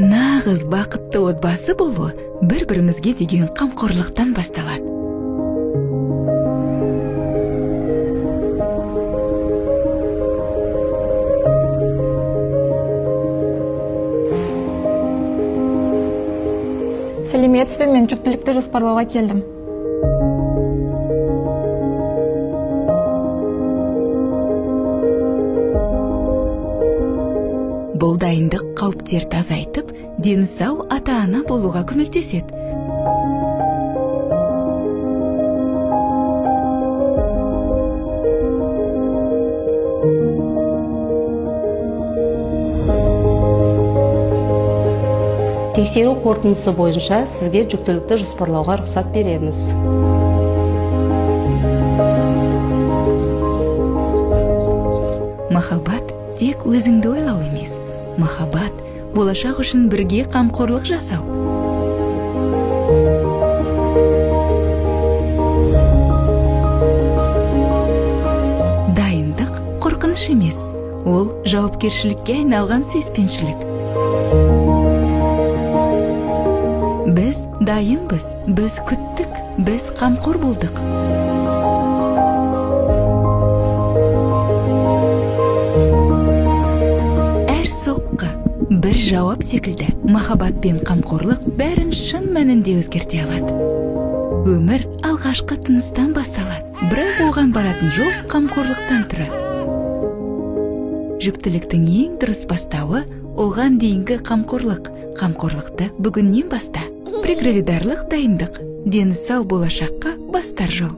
Нағыз бақытты отбасы болу бір-бірімізге деген қамқорлықтан басталады. Сәлеметсіз бе, мен жүктілікті жоспарлауға келдім. Бұл дайындық қауіптерді азайтып, дені сау ата-ана болуға көмектеседі. Тексеру қорытындысы бойынша сізге жүктілікті жоспарлауға рұқсат береміз. Махаббат тек өзіңді ойлау емес. Махаббат болашақ үшін бірге қамқорлық жасау. Дайындық қорқыныш емес, ол жауапкершілікке айналған сүйіспеншілік. Біз дайынбыз, біз күттік, біз қамқор болдық. Әр соққы бір жауап секілді, махаббат пен қамқорлық бәрін шын мәнінде өзгерте алады. Өмір алғашқы тыныстан басталады, бірақ оған баратын жол қамқорлықтан тұрады. Жүктіліктің ең дұрыс бастауы оған дейінгі қамқорлық. Қамқорлықты бүгіннен баста. Прегравидарлық дайындық. Дені сау болашаққа бастар жол.